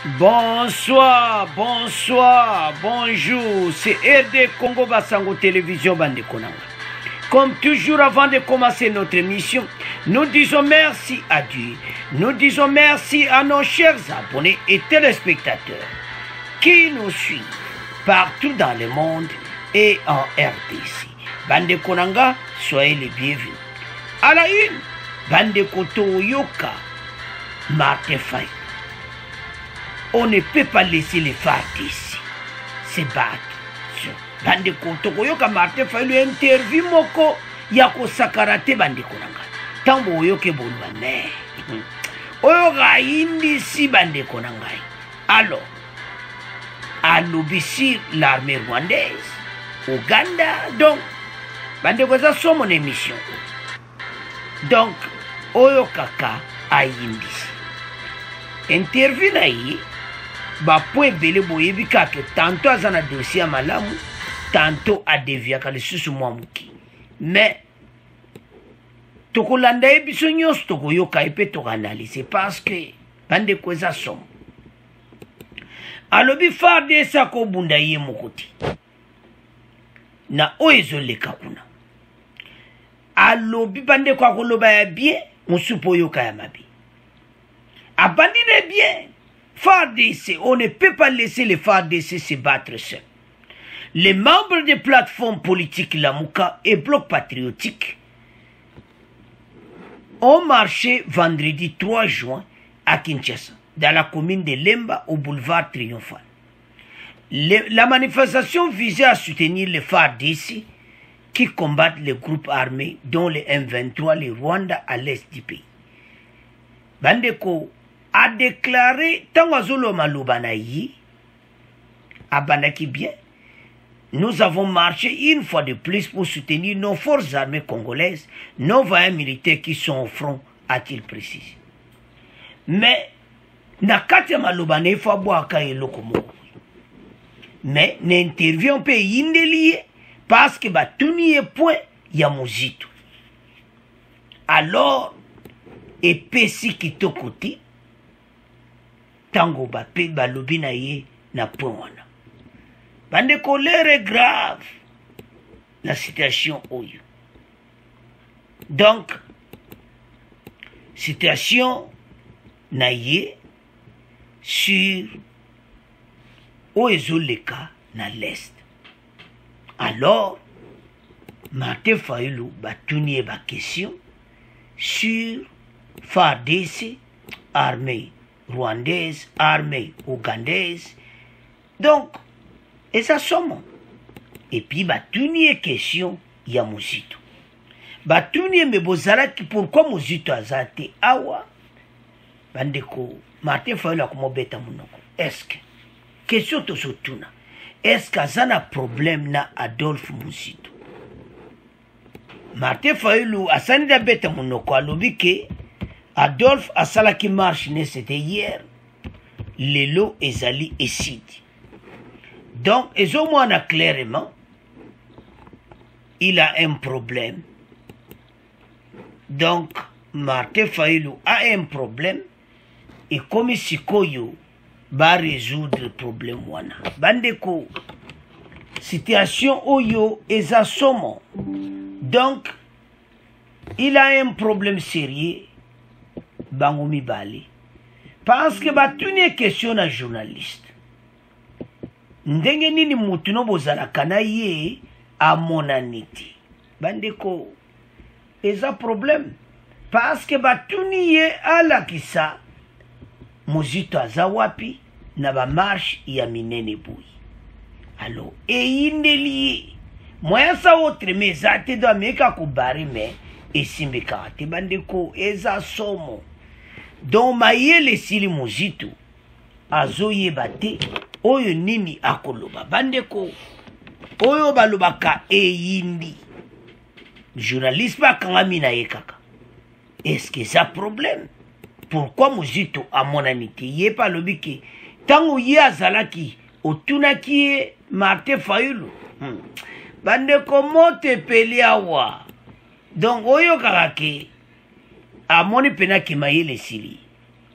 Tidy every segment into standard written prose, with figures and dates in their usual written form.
Bonsoir, bonsoir, bonjour, c'est RD Congo Basango Télévision Bandekonanga. Comme toujours, avant de commencer notre émission, nous disons merci à Dieu. Nous disons merci à nos chers abonnés et téléspectateurs qui nous suivent partout dans le monde et en RDC. Bandekonanga, soyez les bienvenus. À la une, Bandekoto Yoka, Martin Faye. On ne peut pas laisser les femmes d'ici se battre. Bandeko tokoyoka Martin Faye lui interview moko yako sakarate bandeko nanga. Tambo oyoke bolwa ne. Oyoka indi si bandeko nanga. Alors, alobisi l'armée rwandaise, Ouganda, donc bandeko za so mon émission. Donc, oyokaka a indi si. Interview na yi point belé boyebi kake tantôt azana dossier à malamu tantôt a dévié ka le susu mwamuki mais tokolanda ebiso nyos tokoyoka epe tokanaliser parce que bande kweza som alobi farde sa ko bunda ye mokoti na oezoleka kuna alobi bande kwa koloba ya bien musupo yoka ya mabi abandonne bien. FARDC, on ne peut pas laisser les FARDC se battre seuls. Les membres des plateformes politiques Lamouka et Bloc Patriotique ont marché vendredi 3 juin à Kinshasa, dans la commune de Lemba, au boulevard Triomphal. La manifestation visait à soutenir les FARDC qui combattent les groupes armés, dont les M23, les Rwanda à l'est du pays. Bandeko a déclaré Tangazolo Malubanayi à Banaki bien. Nous avons marché une fois de plus pour soutenir nos forces armées congolaises, nos vaillants militaires qui sont au front, a-t-il précisé. Mais, Nakate Malubanayi faut boire quand il mais n'intervient pas indélié parce que Batuni point Yamuzito. Alors, et Pessi qui te côté, tango bape balobi na ye na point wana. Bande colère est grave la situation oyo. Donc situation na ye sur oezoleka na l'est. Alors Martin Fayulu batuni ba question sur FARDC armée rwandaise, armée ougandaise. Donc, et ça somme. Et puis, batuni est question, il y a Mouzito. Batuni est mebozaraki, pourquoi Mouzito a zate awa? Bandeko, Martin Fayulu a comme beta monoko. Est-ce que, question to sotuna, est-ce que ça a problème na Adolphe Mouzito? Martin Fayulu a sanida beta monoko, a lobi ke, Adolphe Asala qui marche, c'était hier. Lelo Ezali et Sidi. Donc, ils ont moins clairement, il a un problème. Donc, Martin Fayulu a un problème. Et comme Sikoyo va résoudre le problème. Bandeko, situation Oyo est à somme. Donc, il a un problème sérieux. Bangomi Bali. Parce que batuni question na journaliste. Ndenge nini mutuno bozala kana ye a monaniti. Bandeko, eza problème. Parce que batuni ye ala kisa Muzito azawapi na ba marche ya minene boui. Alors, e indeli moya sa autre mezate do ameka kubari me e simbe karate. Bandeko, eza somo. Donc mayele sili Muzito azoye bate oyo nini akoloba bandeko oyo balobaka eyindi journaliste ba kangami na yekaka. Est-ce que ça problème? Pourquoi Muzito a monanité yé pas lobiki tango ye azalaki otunaki Martin Fayulu bandeko mote peli awa. Donc oyo kakake amoni pena ki mayele sili.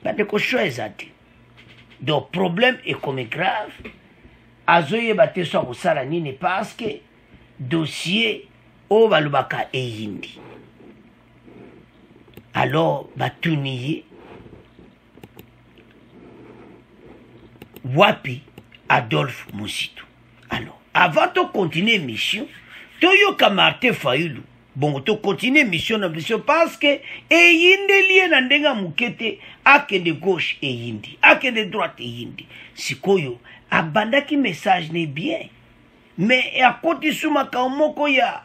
Bande ko choix ezate. Donc problème est comme grave. Azoye bate so kusala nini parce que dossier o balubaka eyindi. Alors batuniye wapi Adolphe Muzito. Alors avant de continuer mission, toyoka Martin Fayulu. Bon, to continuer mission parce que eyinde lié na ndenga mukete akende gauche eyindi, akende droite eyindi. Sikoyo abandaki message ne bien. Mais à côté suma kaumoko ya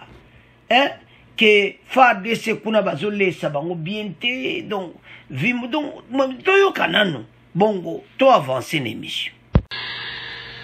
que FARDC kuna bazole sabango bien te donc vim donc toyo kanano bongo to avancer l'émission.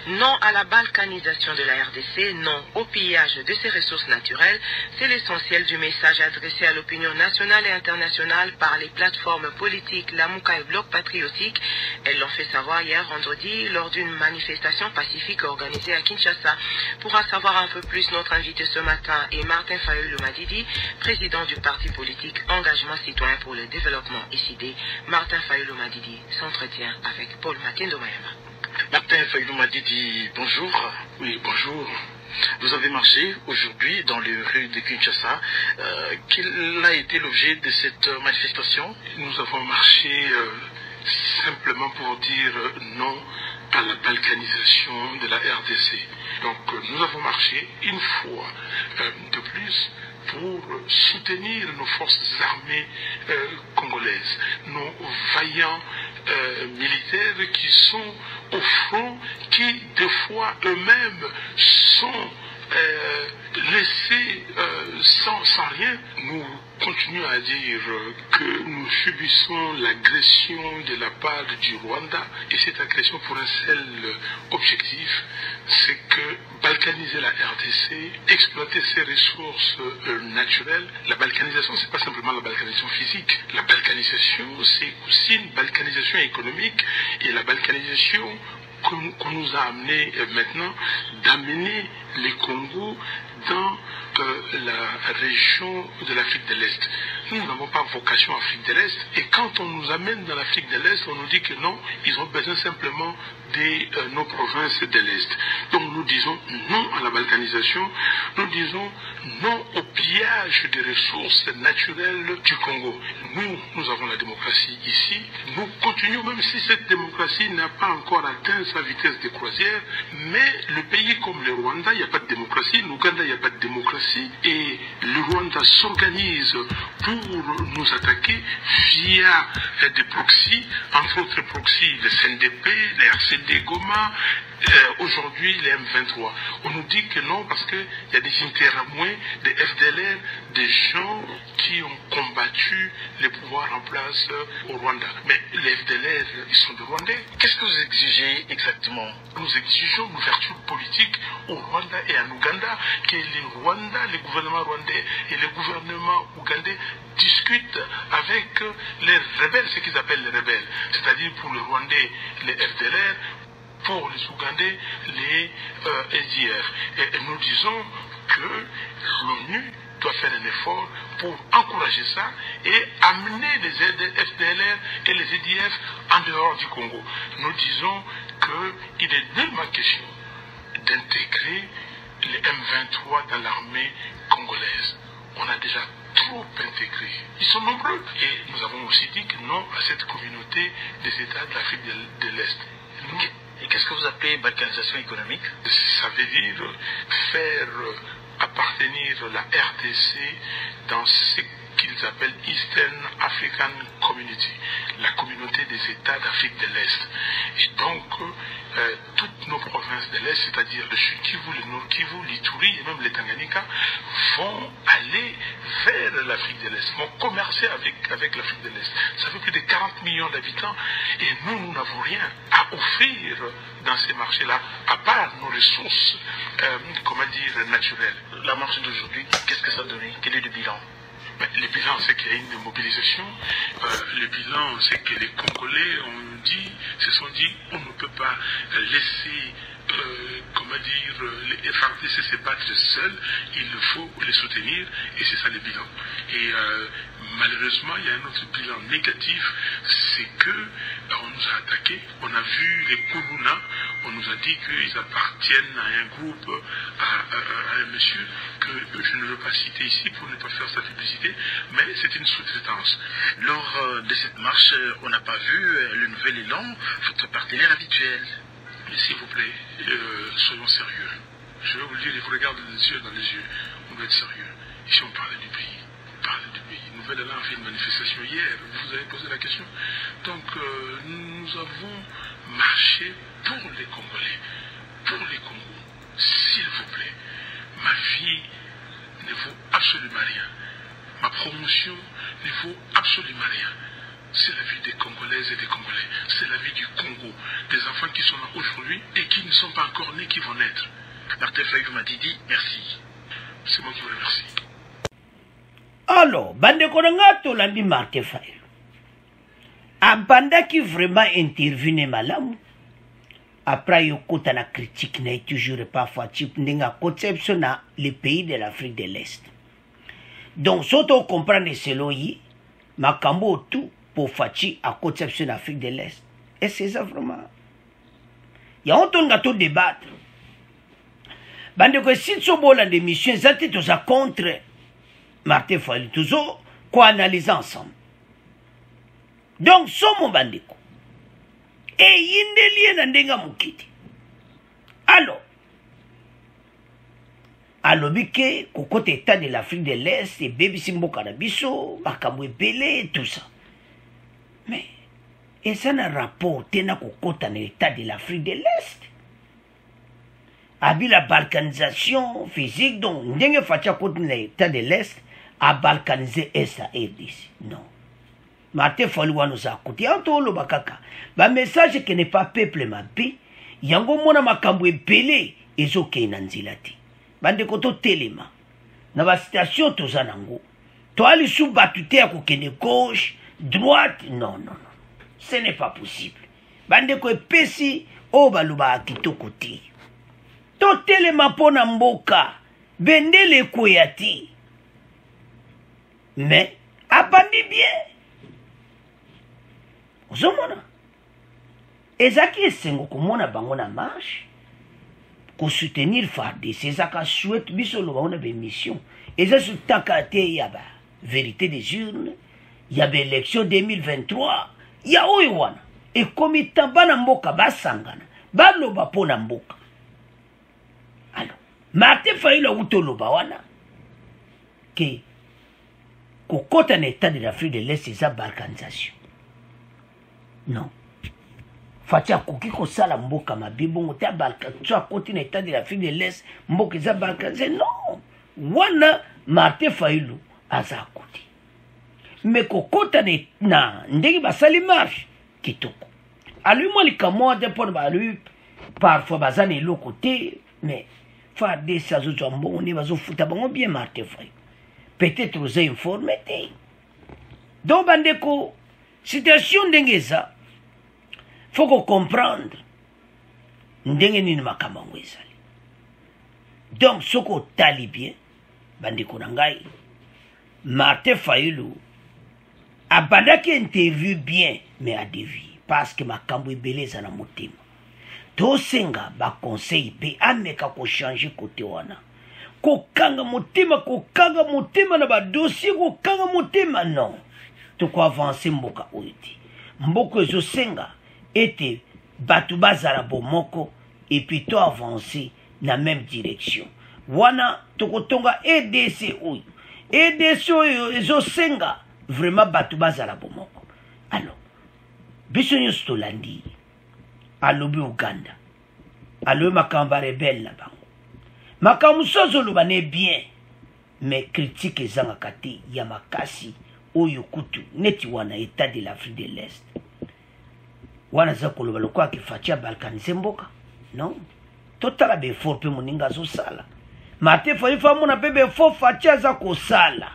Non à la balkanisation de la RDC, non au pillage de ses ressources naturelles, c'est l'essentiel du message adressé à l'opinion nationale et internationale par les plateformes politiques Lamuka et Bloc Patriotique. Elles l'ont fait savoir hier vendredi lors d'une manifestation pacifique organisée à Kinshasa. Pour en savoir un peu plus, notre invité ce matin est Martin Fayulu Madidi, président du parti politique Engagement Citoyen pour le Développement ICD. Martin Fayulu Madidi s'entretient avec Paul Matendo Mayama. Martin Fayulu Madidi, bonjour. Oui, bonjour. Vous avez marché aujourd'hui dans les rues de Kinshasa. Quel a été l'objet de cette manifestation? Nous avons marché simplement pour dire non à la balkanisation de la RDC. Donc nous avons marché une fois de plus pour soutenir nos forces armées congolaises, nos vaillants militaires qui sont au front, qui des fois eux-mêmes sont laissés sans rien. Nous continuons à dire que nous subissons l'agression de la part du Rwanda, et cette agression pour un seul objectif, c'est que balkaniser la RDC, exploiter ses ressources naturelles. La balkanisation, c'est pas simplement la balkanisation physique. La balkanisation, c'est aussi une balkanisation économique, et la balkanisation qu'on nous a amené maintenant d'amener les Congos dans la région de l'Afrique de l'Est. Nous n'avons pas vocation Afrique de l'Est, et quand on nous amène dans l'Afrique de l'Est, on nous dit que non, ils ont besoin simplement de nos provinces de l'Est. Donc nous disons non à la balkanisation, nous disons non au pillage des ressources naturelles du Congo. Nous avons la démocratie ici, nous continuons, même si cette démocratie n'a pas encore atteint sa vitesse de croisière, mais le pays comme le Rwanda, il n'y a pas de démocratie, l'Ouganda, il n'y a pas de démocratie, et le Rwanda s'organise pour nous attaquer via des proxys, entre autres proxys, le CNDP, les RCD Goma, aujourd'hui les M23. On nous dit que non parce qu'il y a des intermédiaires, des FDLR, des gens qui ont combattu les pouvoirs en place au Rwanda. Mais les FDLR, ils sont des Rwandais. Qu'est-ce que vous exigez exactement? Nous exigeons une ouverture politique au Rwanda et en Ouganda, que le gouvernement rwandais et le gouvernement ougandais discutent avec les rebelles, ce qu'ils appellent les rebelles. C'est-à-dire pour les Rwandais, les FDLR, pour les Ougandais, les SDF. Et nous disons que l'ONU doit faire un effort pour encourager ça et amener les FDLR et les EDF en dehors du Congo. Nous disons qu'il est nullement question d'intégrer les M23 dans l'armée congolaise. On a déjà trop intégré. Ils sont nombreux. Et nous avons aussi dit que non à cette communauté des États de l'Afrique de l'Est. Et qu'est-ce que vous appelez balkanisation économique? Ça veut dire faire appartenir la RDC dans ce qu'ils appellent Eastern African Community, la communauté des États d'Afrique de l'Est. Et donc, toutes nos provinces de l'Est, c'est-à-dire le Sud Kivu, le Nord Kivu, l'Ituri et même les Tanganyika, vont aller vers l'Afrique de l'Est, vont commercer avec l'Afrique de l'Est. Ça fait plus de 40 millions d'habitants, et nous n'avons rien à offrir dans ces marchés-là, à part nos ressources, naturelles. La marche d'aujourd'hui, qu'est-ce que ça donne? Quel est le bilan? Le bilan, c'est qu'il y a une mobilisation. Le bilan, c'est que les Congolais se sont dit, on ne peut pas laisser, les FARDC se battre seuls, il faut les soutenir, et c'est ça le bilan. Et Malheureusement, il y a un autre bilan négatif, c'est que on nous a attaqués, on a vu les Kuluna, on nous a dit qu'ils appartiennent à un groupe, à un monsieur que je ne veux pas citer ici pour ne pas faire sa publicité, mais c'est une sous-traitance. Lors de cette marche, on n'a pas vu le nouvel élan, votre partenaire habituel. S'il vous plaît, soyons sérieux. Je vais vous le dire, il vous regarde les yeux dans les yeux. On doit être sérieux. Ici, on parle du pays. Nouvel Élan a fait une manifestation hier. Vous avez posé la question. Donc, nous avons marché pour les Congolais, pour les Congos. S'il vous plaît, ma vie ne vaut absolument rien. Ma promotion ne vaut absolument rien. C'est la vie des Congolaises et des Congolais. C'est la vie du Congo. Des enfants qui sont là aujourd'hui et qui ne sont pas encore nés, qui vont naître. Martin Fayulu m'a dit merci. C'est moi qui vous remercie. Alors, bandeko nanga tolandi Martin Fayulu. Abandaki vraiment intervenir malamu. Après yokota na critique na toujours parfois type ndenga conception na les pays de l'Afrique de l'Est. Donc, soto comprendre selon yi, makambo tout pour fachi à conception d'Afrique de l'Est. Et c'est ça vraiment. Il y a un tout débattre. Bandeko si sobola de mission zati to za contre Martin Fayulu toujours quoi analyser ensemble. Donc somo bandeko. Et yindelie na ndenga mukiti. Alors bike kokote état de l'Afrique de l'Est et baby simboka na biso makambo ebele tout ça. Mais et ça n'a rapport tena kokota na état de l'Afrique de l'Est. Abi la balkanisation physique donc ndenge fatia kote na état de l'Est a balkaniser Est à RDC. Non. Martin Fayulu nous a côté antolo bakaka. Ba message que n'est pas peuple mapi, yango mona makambo ebele ezoke na nzilati. Bande koto telema. Na ba station tozanango. To ali sous batute ya kokene gauche, droite, non. Ce n'est pas possible. Bande ko epesi o baluba kitoko te. To telema pona mboka, bendele koyati. Mais abandi bien. Ozomona. Ezaki esengo komona bango na marche. Ko soutenir FARDC, ezaka souhaite biso lo bango na mission. Eza sutaka te yaba vérité des urnes, yaba élection 2023, ya oyo wana. E komita bana mboka basangana, baloba pona mboka. Alors, Martin Fayulu utoloba wana ke kokota na état de l'Afrique de l'Est eza balkanisation. Non. Fatia koki kosala mboka mabibongo te balkanisation akoti na état de l'Afrique de l'Est mboka eza balkanisé. Non. Wana Martin Fayulu aza akoti. Mais kokota na ndenge basali marche kitoko. Alui moi likamwa te pona ba lui parfois bazana eloko te mais FARDC azozwa mbongo ne bazofuta bango bien Martin Fayulu. Peut-être vous avez informé. Donc, bandeko, situation d'engeza, faut qu'on comprenne. Ndenge ni makambo ezali. Donc, ce qu'on tali bien, bandeko nangai, Martin Fayulu, abandaki interview bien, mais a dévié. Parce que makambo ebele za na motema. To senga ba conseil pe ameka ko changer côté wana. Kokanga motema na ba dossier kokanga motema non. To ko avancer mboka oiti. Mboko ezo senga ete batu bazala bomoko et puis to avancer na même direction. Wana to kotonga EDC oyo. EDC oyo ezo senga vraiment batu bazala bomoko. Alors biso nyonso tolandi alobi Uganda. Alobi makamba rebelle na bango. Makambo sozo loba ne bien mais critique ezanga kati ya makasi oyo kutu neti wana état de l'Afrique de l'Est. Wana za koloba lokwa ki fatia balkaniser mboka. Non. Totala be fort pe moninga zo sala. Martin Fayulu fa mona pe be fort fatia za ko sala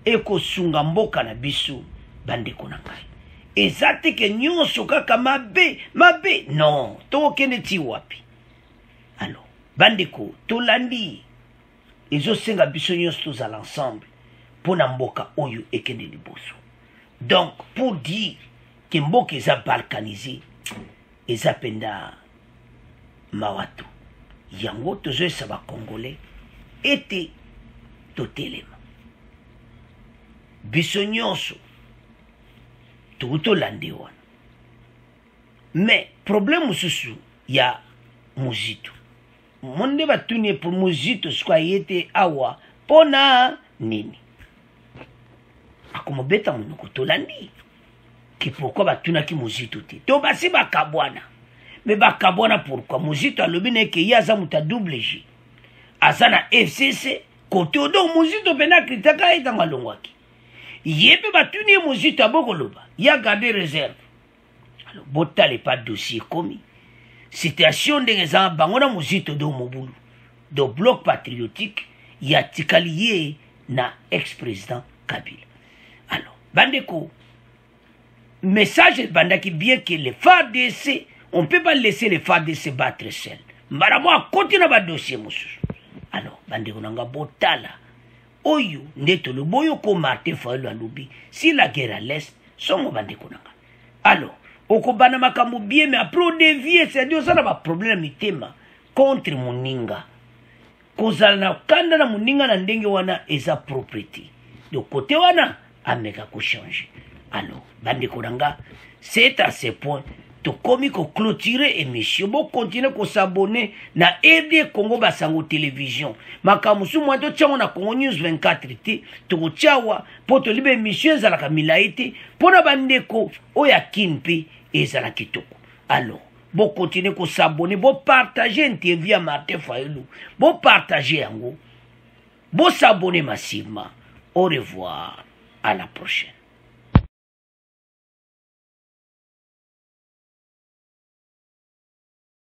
e ko sunga mboka na biso bande konangai. Ezate ke nyonso kaka mabe non to kende ti wapi. Alors bandeko tolandi ezo senga biso nyonso tozala ensemble pona mboka oyo ekende liboso. Donc pour dire que mboka eza balkanisé eza penda mawatu yango tozoyesa bakongolais ete totelema biso nyonso tokutolande wana. Mais problème mosusu ya muzito monde batuni pour muzito sikoyo ayete awa mpona nini akomobeta monoko tolandi ki pourquoi batunaki muzito te to basi bakabwana. Mais bakabwana pourquoi muzito alobi na eke ye aza moto a double J aza na FCC kote odo muzito pena kritaka etanga alongwaki ye mpe batuni ye muzito abokoloba ya garde réserve. Alors botale pas dossier commis situation ndenge eza bango na muzito do mobulu do bloc patriotique ya tikali ye na ex-président Kabila. Alors bandeko message bandaki bien que les FARDC on ne peut pas laisser les FARDC battre seul. Mbaramo a continué ba dossier mosusu. Alors bandeko nanga botala oyo ndeto le boyo ko Martin Fayulu alobi si la guerre à l'est somo bandeko nanga. Alors okobana makambo bien mais après on dévier c'est-à-dire ça na ba problème mitema contre moninga kozala na kanda na moninga na ndenge wana eza propriété de côté wana ameka ko changer. Alors bandeko nanga c'est à ce point to komi ko clôturer émission bo continuer ko s'abonner na RD Congo Basango télévision makamusu mwa to tchango na Congo News 24 te to tchawa poto libe émission za la milaite pona bandeko oya kinpe ezala kitoko. Alors bo continuer ko s'abonner bo partager interview à Martin Fayulu bo partager yango bo s'abonner massivement. Au revoir, à la prochaine.